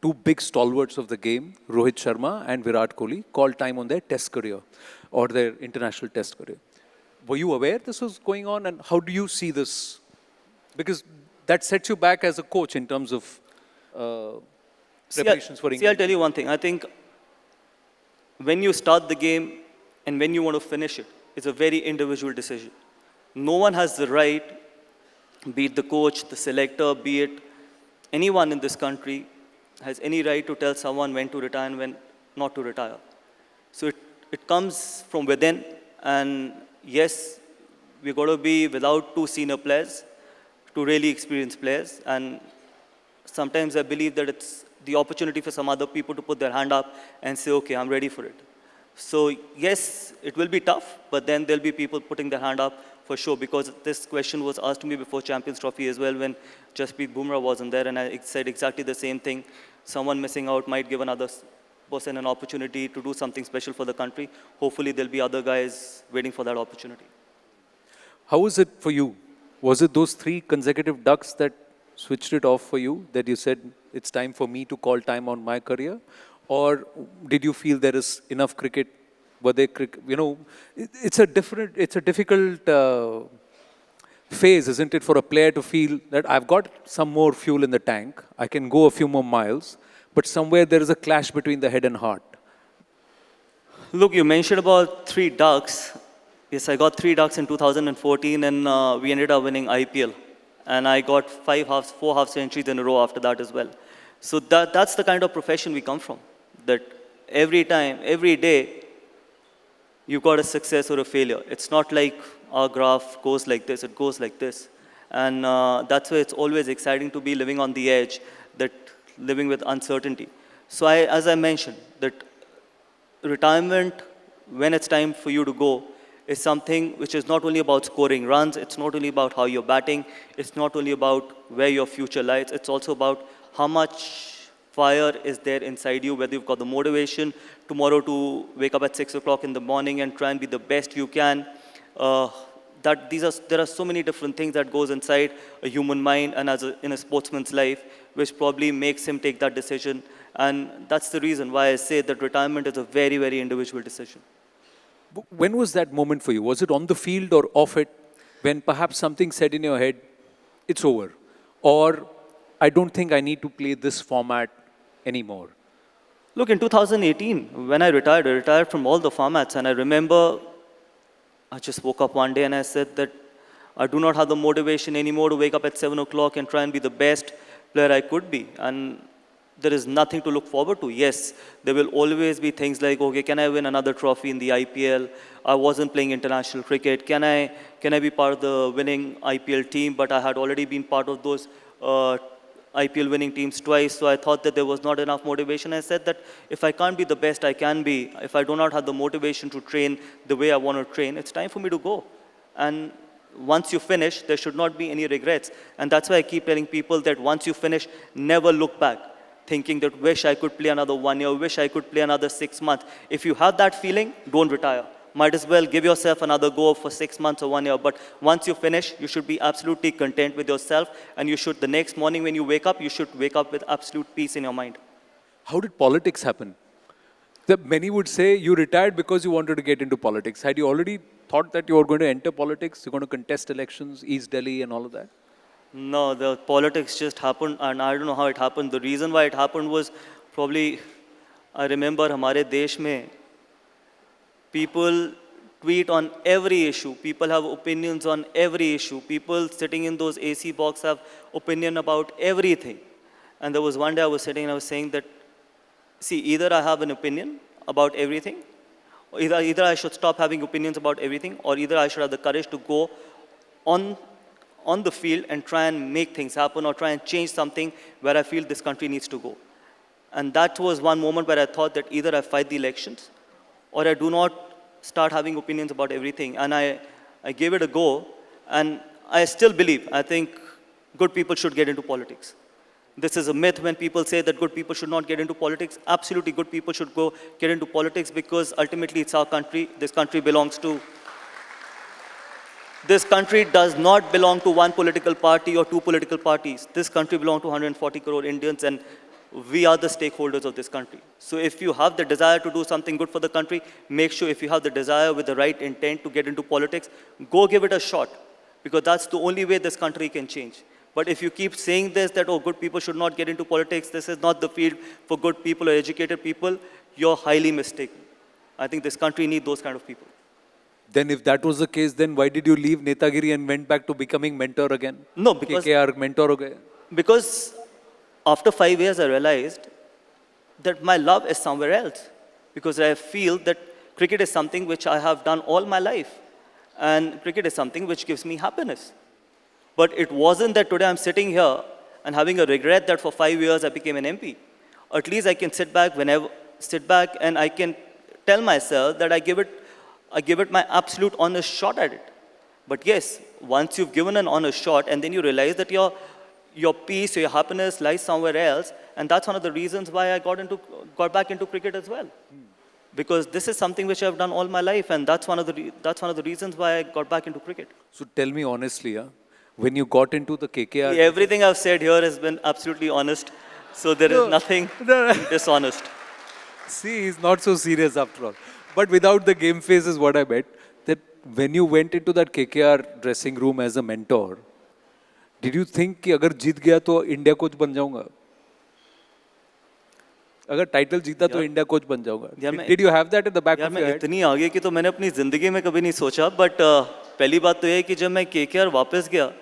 two big stalwarts of the game, Rohit Sharma and Virat Kohli, called time on their test career or their international test career. Were you aware this was going on, and how do you see this? Because that sets you back as a coach in terms of preparations for England. See, I'll tell you one thing. I think when you start the game and when you want to finish it, it's a very individual decision. No one has the right, be it the coach, the selector, be it anyone in this country, has any right to tell someone when to retire and when not to retire. So it comes from within, and yes, we've got to be without two senior players, two really experienced players, and sometimes I believe that it's the opportunity for some other people to put their hand up and say, okay, I'm ready for it. So yes, it will be tough, but then there'll be people putting their hand up for sure, because this question was asked to me before Champions Trophy as well when Jasprit Bumrah wasn't there, and I said exactly the same thing. Someone missing out might give another person an opportunity to do something special for the country. Hopefully there'll be other guys waiting for that opportunity. How was it for you? Was it those 3 consecutive ducks that switched it off for you, that you said, it's time for me to call time on my career? Or did you feel there is enough cricket? Were they, it's a difficult phase, isn't it, for a player to feel that I've got some more fuel in the tank, I can go a few more miles, but somewhere there is a clash between the head and heart. Look, you mentioned about 3 ducks. Yes, I got 3 ducks in 2014, and we ended up winning IPL. And I got 4 half centuries in a row after that as well. So that's the kind of profession we come from. That every time, every day, you've got a success or a failure. It's not like our graph goes like this, it goes like this. And that's why it's always exciting to be living on the edge, that living with uncertainty. So as I mentioned, that retirement, when it's time for you to go, is something which is not only about scoring runs, it's not only about how you're batting, it's not only about where your future lies, it's also about how much fire is there inside you, whether you've got the motivation tomorrow to wake up at 6 o'clock in the morning and try and be the best you can. There are so many different things that goes inside a human mind and in a sportsman's life, which probably makes him take that decision. And that's the reason why I say that retirement is a very, very individual decision. When was that moment for you? Was it on the field or off it, when perhaps something said in your head, it's over? Or, I don't think I need to play this format anymore? Look, in 2018, when I retired from all the formats, and I remember I just woke up one day and I said that I do not have the motivation anymore to wake up at 7 o'clock and try and be the best player I could be. And there is nothing to look forward to. Yes, there will always be things like, okay, can I win another trophy in the IPL? I wasn't playing international cricket. Can I be part of the winning IPL team? But I had already been part of those IPL winning teams twice, so I thought that there was not enough motivation. I said that if I can't be the best I can be, if I do not have the motivation to train the way I want to train, it's time for me to go. And once you finish, there should not be any regrets. And that's why I keep telling people that once you finish, never look back, thinking that wish I could play another 1 year, wish I could play another 6 months. If you have that feeling, don't retire. Might as well give yourself another go for 6 months or 1 year. But once you finish, you should be absolutely content with yourself. And you should, the next morning when you wake up, you should wake up with absolute peace in your mind. How did politics happen? Many would say you retired because you wanted to get into politics. Had you already thought that you were going to enter politics? You're going to contest elections, East Delhi and all of that? No, the politics just happened, and I don't know how it happened. The reason why it happened was probably, I remember हमारे देश में people tweet on every issue. People have opinions on every issue. People sitting in those AC box have opinion about everything. And there was one day I was sitting and I was saying that, see, either I have an opinion about everything, or either I should stop having opinions about everything, or either I should have the courage to go on the field and try and make things happen or try and change something where I feel this country needs to go. And that was one moment where I thought that either I fight the elections or I do not start having opinions about everything. And I gave it a go, and I still believe, I think good people should get into politics. This is a myth when people say that good people should not get into politics. Absolutely, good people should get into politics, because ultimately it's our country. This country belongs to... This country does not belong to one political party or two political parties. This country belongs to 140 crore Indians, and we are the stakeholders of this country. So if you have the desire to do something good for the country, make sure if you have the desire with the right intent to get into politics, go give it a shot, because that's the only way this country can change. But if you keep saying this, that, oh, good people should not get into politics, this is not the field for good people or educated people, you're highly mistaken. I think this country needs those kind of people. Then if that was the case, then why did you leave Netagiri and went back to becoming mentor again? No, because KKR mentor ho gaye. Because after 5 years, I realized that my love is somewhere else. Because I feel that cricket is something which I have done all my life. And cricket is something which gives me happiness. But it wasn't that today I'm sitting here and having a regret that for 5 years I became an MP. At least I can sit back and I can tell myself that I give it my absolute honest shot at it. But yes, once you've given an honest shot and then you realize that your peace, your happiness lies somewhere else, and that's one of the reasons why I got back into cricket as well. Because this is something which I've done all my life, and that's one of the reasons why I got back into cricket. So tell me honestly, when you got into the KKR... Everything I've said here has been absolutely honest, so there is nothing dishonest. See, he's not so serious after all. But without the game phase is what I bet, that when you went into that KKR dressing room as a mentor, did you think कि अगर जीत गया तो India coach बन जाऊंगा? अगर title जीता तो India coach बन जाऊंगा? Did you have that in the back of your head? इतनी आगे की तो मैंने अपनी जिंदगी में कभी नहीं सोचा, but पहली बात तो ये है कि जब मैं KKR वापस गया,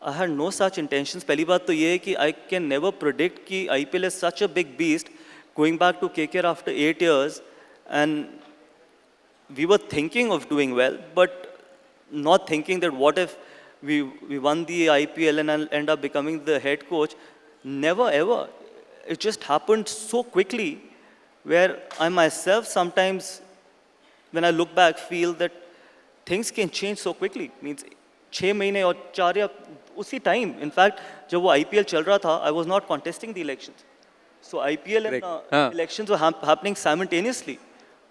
I had no such intentions. पहली बात तो ये है कि I can never predict कि IPL is such a big beast. Going back to KKR after 8 years, and we were thinking of doing well, but not thinking that what if we won the IPL and I'll end up becoming the head coach. Never ever. It just happened so quickly, where I myself sometimes, when I look back, feel that things can change so quickly. Means 6 महीने और 4 या उसी time. In fact, जब वो IPL चल रहा था, I was not contesting the elections. So IPL and elections were happening simultaneously.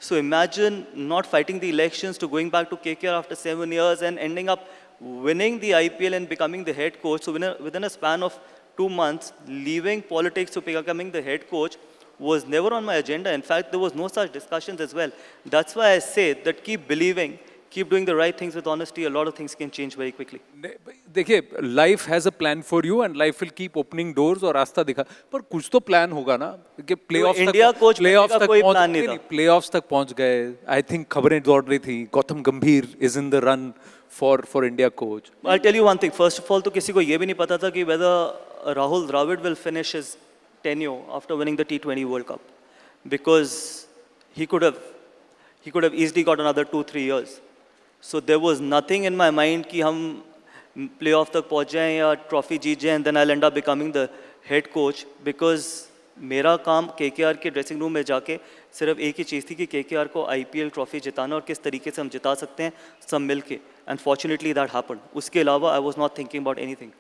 So imagine not fighting the elections to going back to KKR after 7 years and ending up winning the IPL and becoming the head coach. So within a span of 2 months, leaving politics to becoming the head coach was never on my agenda. In fact, there was no such discussions as well. That's why I say that keep believing, keep doing the right things with honesty. A lot of things can change very quickly. देखिए, life has a plan for you and life will keep opening doors और रास्ता दिखा. पर कुछ तो plan होगा ना कि playoffs तक पहुंच गए. I think खबरें दौड़ रही थी. Gautam Gambhir is in the run for India coach. I'll tell you one thing. First of all, तो किसी को ये भी नहीं पता था कि whether Rahul Dravid will finish his tenure after winning the T20 World Cup, because he could have easily got another 2-3 years. So there was nothing in my mind कि हम playoff तक पहुंच जाएं या trophy जीत जाएं and then I'll end up becoming the head coach, because मेरा काम KKR के ड्रेसिंग रूम में जाके सिर्फ एक ही चीज़ थी कि KKR को IPL ट्रॉफी जिताना और किस तरीके से हम जिता सकते हैं सब मिल के. And fortunately that happened. उसके अलावा I was not thinking about anything.